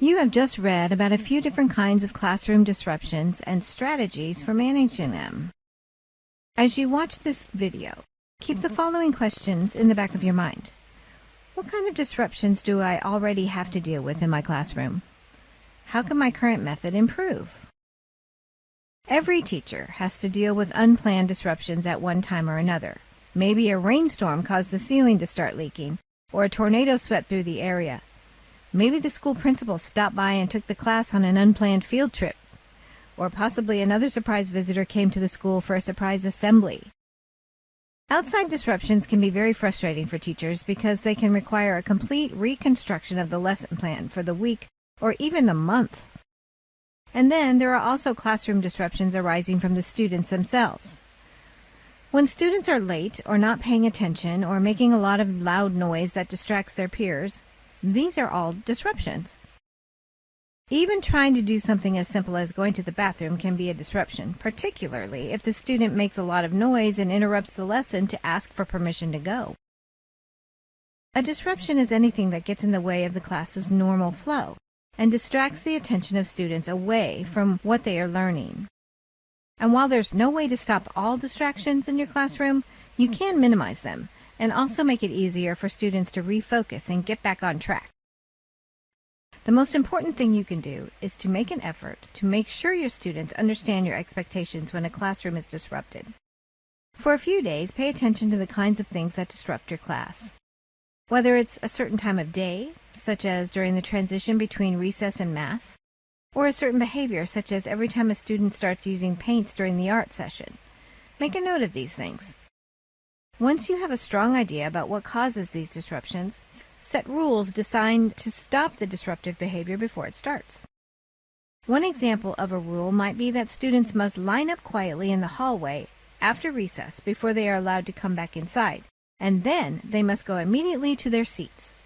You have just read about a few different kinds of classroom disruptions and strategies for managing them. As you watch this video, keep the following questions in the back of your mind. What kind of disruptions do I already have to deal with in my classroom? How can my current method improve? Every teacher has to deal with unplanned disruptions at one time or another. Maybe a rainstorm caused the ceiling to start leaking, or a tornado swept through the area. Maybe the school principal stopped by and took the class on an unplanned field trip. Or possibly another surprise visitor came to the school for a surprise assembly. Outside disruptions can be very frustrating for teachers because they can require a complete reconstruction of the lesson plan for the week or even the month. And then there are also classroom disruptions arising from the students themselves. When students are late or not paying attention or making a lot of loud noise that distracts their peers, these are all disruptions. Even trying to do something as simple as going to the bathroom can be a disruption, particularly if the student makes a lot of noise and interrupts the lesson to ask for permission to go. A disruption is anything that gets in the way of the class's normal flow and distracts the attention of students away from what they are learning. And while there's no way to stop all distractions in your classroom, you can minimize them and also make it easier for students to refocus and get back on track. The most important thing you can do is to make an effort to make sure your students understand your expectations when a classroom is disrupted. For a few days, pay attention to the kinds of things that disrupt your class. Whether it's a certain time of day, such as during the transition between recess and math, or a certain behavior, such as every time a student starts using paints during the art session. Make a note of these things. Once you have a strong idea about what causes these disruptions, set rules designed to stop the disruptive behavior before it starts. One example of a rule might be that students must line up quietly in the hallway after recess before they are allowed to come back inside, and then they must go immediately to their seats.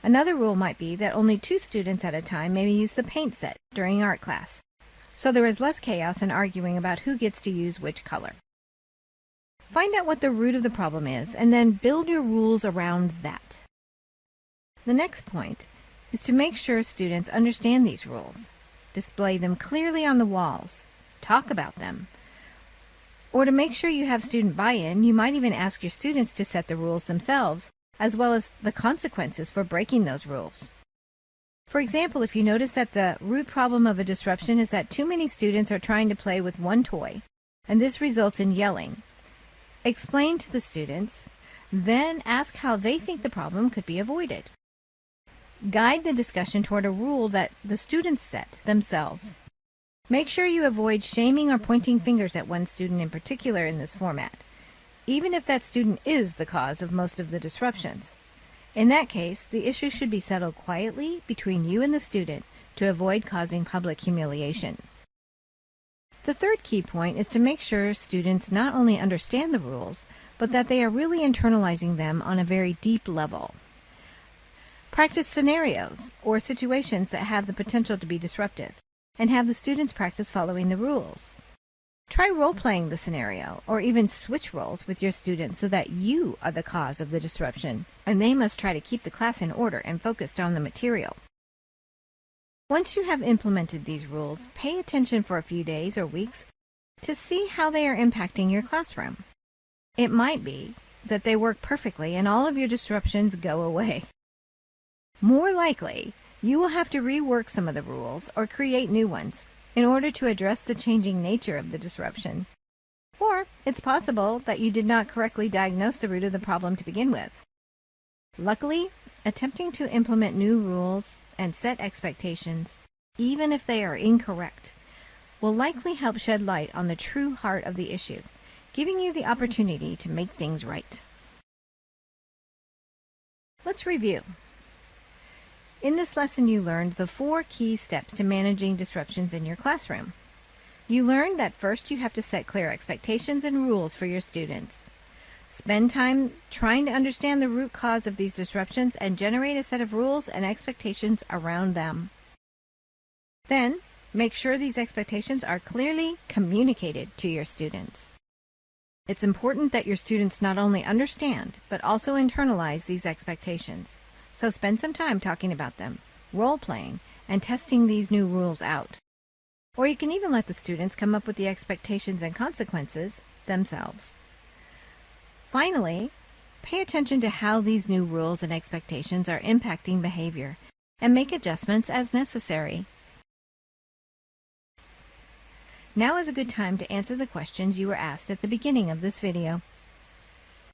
Another rule might be that only 2 students at a time may use the paint set during art class, so there is less chaos and arguing about who gets to use which color. Find out what the root of the problem is, and then build your rules around that. The next point is to make sure students understand these rules. Display them clearly on the walls. Talk about them. Or to make sure you have student buy-in, you might even ask your students to set the rules themselves, as well as the consequences for breaking those rules. For example, if you notice that the root problem of a disruption is that too many students are trying to play with one toy, and this results in yelling, explain to the students, then ask how they think the problem could be avoided. Guide the discussion toward a rule that the students set themselves. Make sure you avoid shaming or pointing fingers at one student in particular in this format, even if that student is the cause of most of the disruptions. In that case, the issue should be settled quietly between you and the student to avoid causing public humiliation. The third key point is to make sure students not only understand the rules, but that they are really internalizing them on a very deep level. Practice scenarios or situations that have the potential to be disruptive, and have the students practice following the rules. Try role-playing the scenario, or even switch roles with your students so that you are the cause of the disruption, and they must try to keep the class in order and focused on the material. Once you have implemented these rules, pay attention for a few days or weeks to see how they are impacting your classroom. It might be that they work perfectly and all of your disruptions go away. More likely, you will have to rework some of the rules or create new ones in order to address the changing nature of the disruption. Or it's possible that you did not correctly diagnose the root of the problem to begin with. Luckily, attempting to implement new rules and set expectations, even if they are incorrect, will likely help shed light on the true heart of the issue, giving you the opportunity to make things right. Let's review. In this lesson, you learned the 4 key steps to managing disruptions in your classroom. You learned that first you have to set clear expectations and rules for your students. Spend time trying to understand the root cause of these disruptions and generate a set of rules and expectations around them. Then, make sure these expectations are clearly communicated to your students. It's important that your students not only understand, but also internalize these expectations. So spend some time talking about them. role-playing, and testing these new rules out. Or you can even let the students come up with the expectations and consequences themselves. Finally, pay attention to how these new rules and expectations are impacting behavior, and make adjustments as necessary. Now is a good time to answer the questions you were asked at the beginning of this video.